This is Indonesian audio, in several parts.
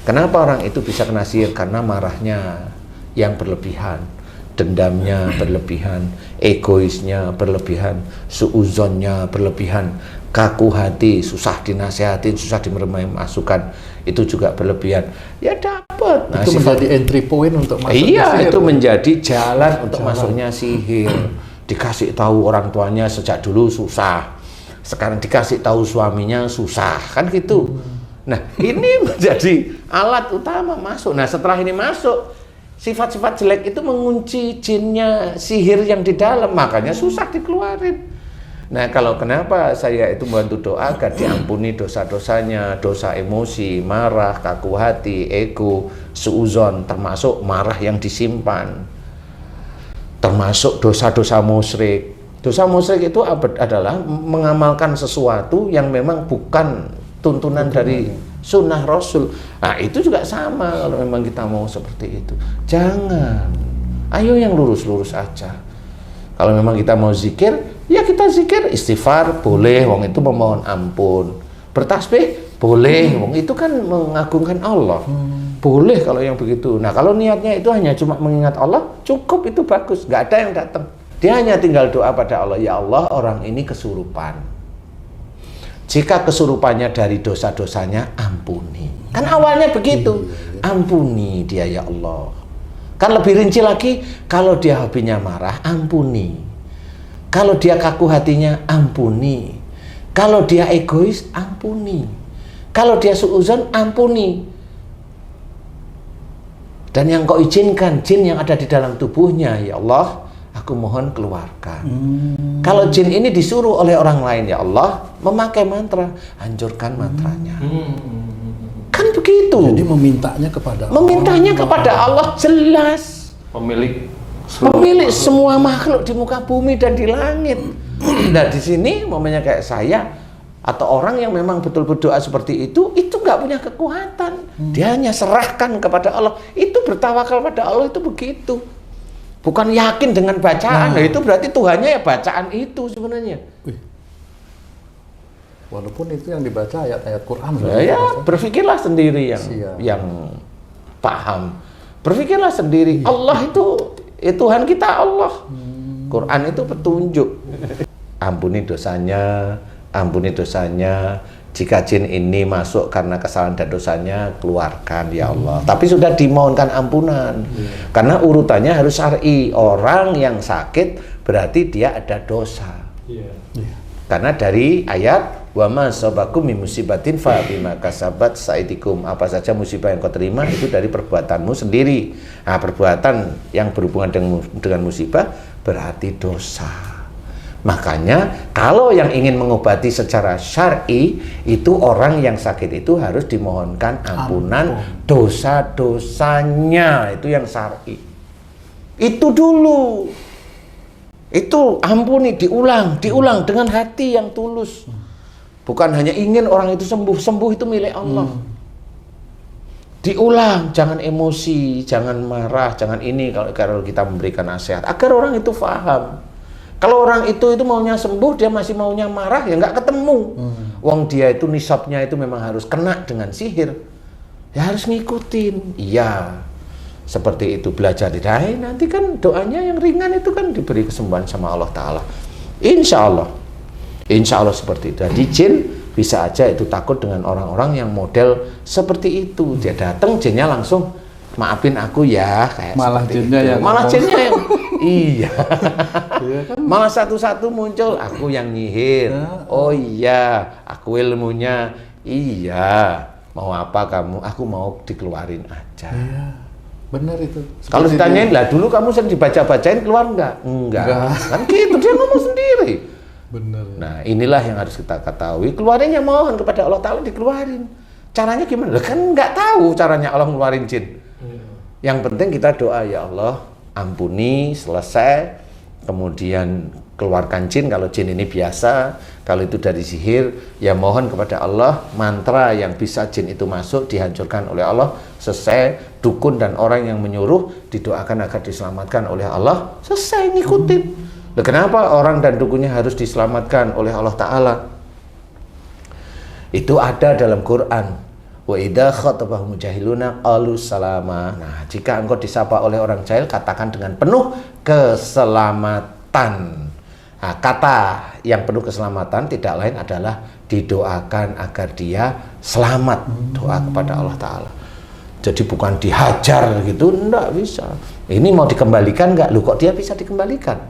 Kenapa orang itu bisa kena sihir? Karena marahnya yang berlebihan, dendamnya berlebihan, egoisnya berlebihan, suuzonnya berlebihan, kaku hati, susah dinasehatin, susah diberi masukan, itu juga berlebihan. Ya dapat. Nah, itu menjadi entry point untuk masuk iya, sihir. itu menjadi jalan untuk masuknya sihir. Dikasih tahu orang tuanya sejak dulu susah, sekarang dikasih tahu suaminya susah, kan gitu. Nah, ini menjadi alat utama masuk. Nah, setelah ini masuk, sifat-sifat jelek itu mengunci jinnya, sihir yang di dalam, makanya susah dikeluarin. Nah, kalau kenapa saya itu bantu doa agar diampuni dosa-dosanya, dosa emosi, marah, kaku hati, ego, suuzon, termasuk marah yang disimpan, termasuk dosa-dosa musyrik. Dosa musyrik itu adalah mengamalkan sesuatu yang memang bukan tuntunan dari sunnah Rasul. Nah, itu juga sama kalau memang kita mau seperti itu. Jangan. Ayo yang lurus-lurus aja. Kalau memang kita mau zikir, ya kita zikir, istighfar boleh, wong itu memohon ampun. Bertasbih boleh, wong itu kan mengagungkan Allah. Boleh kalau yang begitu. Nah, kalau niatnya itu hanya cuma mengingat Allah, cukup, itu bagus. Nggak ada yang datang. Dia hanya tinggal doa pada Allah, ya Allah, orang ini kesurupan. Jika kesurupannya dari dosa-dosanya, ampuni. Kan awalnya begitu. Ampuni dia ya Allah. Kan lebih rinci lagi, kalau dia hobinya marah, ampuni. Kalau dia kaku hatinya, ampuni. Kalau dia egois, ampuni. Kalau dia suuzon, ampuni. Dan yang kau izinkan, jin yang ada di dalam tubuhnya, ya Allah, aku mohon keluarkan. Kalau jin ini disuruh oleh orang lain, ya Allah, memakai mantra, hancurkan mantranya. Kan begitu. Jadi memintanya kepada Allah. Memintanya kepada Allah, jelas. Pemilik Semua makhluk di muka bumi dan di langit. Nah, di sini momennya kayak saya atau orang yang memang betul berdoa seperti itu nggak punya kekuatan. Dia hanya serahkan kepada Allah. Itu bertawakal pada Allah itu begitu. Bukan yakin dengan bacaan. Nah, itu berarti Tuhannya ya bacaan itu sebenarnya. Walaupun itu yang dibaca ayat-ayat Quran. Ya, berpikirlah sendiri yang paham. Berpikirlah sendiri. Allah itu Tuhan kita Allah. Quran itu petunjuk. Ampuni dosanya, ampuni dosanya. Jika jin ini masuk karena kesalahan dan dosanya, keluarkan ya Allah. Tapi sudah dimohonkan ampunan. Karena urutannya harus syar'i. Orang yang sakit berarti dia ada dosa. Karena dari ayat wa ma sabakum min musibatin fa bima kasabat saidikum. Apa saja musibah yang kau terima itu dari perbuatanmu sendiri. Nah, perbuatan yang berhubungan dengan musibah berarti dosa. Makanya kalau yang ingin mengobati secara syar'i, itu orang yang sakit itu harus dimohonkan ampunan dosa-dosanya. Itu yang syar'i. Itu dulu. Itu ampuni, diulang dengan hati yang tulus. Bukan hanya ingin orang itu sembuh itu milik Allah. Diulang, jangan emosi, jangan marah, jangan ini kalau kita memberikan nasihat agar orang itu paham. Kalau orang itu maunya sembuh, dia masih maunya marah, ya nggak ketemu. Wong dia itu nisabnya itu memang harus kena dengan sihir. Ya harus ngikutin. Iya. Seperti itu, belajar tidak. Nanti kan doanya yang ringan itu kan diberi kesembuhan sama Allah Ta'ala. Insya Allah seperti itu. Jadi jin bisa aja itu takut dengan orang-orang yang model seperti itu. Dia datang, jinnya langsung maafin aku ya, kayak malah jinnya itu. yang Malah jinnya yang iya. Malah satu-satu muncul, aku yang nyihir. Oh iya, aku ilmunya. Iya. Mau apa kamu? Aku mau dikeluarin aja. Iya. Benar itu. Kalau ditanyain lah, dulu kamu sering dibaca-bacain keluar enggak? Enggak. Kan gitu, dia ngomong sendiri. Benar. Nah, inilah yang harus kita ketahui. Keluarinnya mohon kepada Allah Ta'ala dikeluarin. Caranya gimana? Kan nggak tahu caranya Allah ngeluarin jin. Yang penting kita doa, ya Allah, ampuni, selesai. Kemudian keluarkan jin kalau jin ini biasa. Kalau itu dari sihir, ya mohon kepada Allah mantra yang bisa jin itu masuk dihancurkan oleh Allah. Selesai. Dukun dan orang yang menyuruh didoakan agar diselamatkan oleh Allah. Selesai, ngikutin. Nah, kenapa orang dan dukunnya harus diselamatkan oleh Allah Ta'ala? Itu ada dalam Quran. Wa idza khatabahum jahiluna qalu salama. Nah, jika engkau disapa oleh orang jahil, katakan dengan penuh keselamatan. Nah, kata yang penuh keselamatan tidak lain adalah didoakan agar dia selamat, doa kepada Allah Ta'ala. Jadi bukan dihajar gitu, enggak bisa. Ini mau dikembalikan enggak? Loh, kok dia bisa dikembalikan?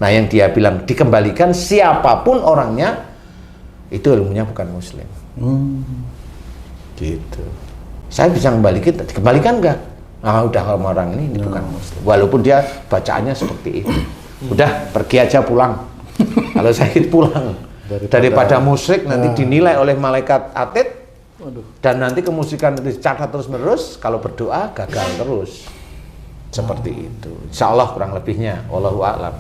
Nah, yang dia bilang dikembalikan siapapun orangnya, itu ilmunya bukan muslim. Gitu. Saya bisa dikembalikan enggak? Nah, udah sama orang ini bukan muslim. Walaupun dia bacaannya seperti itu. Udah, pergi aja pulang. Kalau sakit pulang. Daripada musyrik nanti dinilai oleh malaikat atid. Dan nanti kemusikan itu dicatat terus-menerus, kalau berdoa gagal terus. Seperti itu. Insya Allah kurang lebihnya. Wallahu a'lam.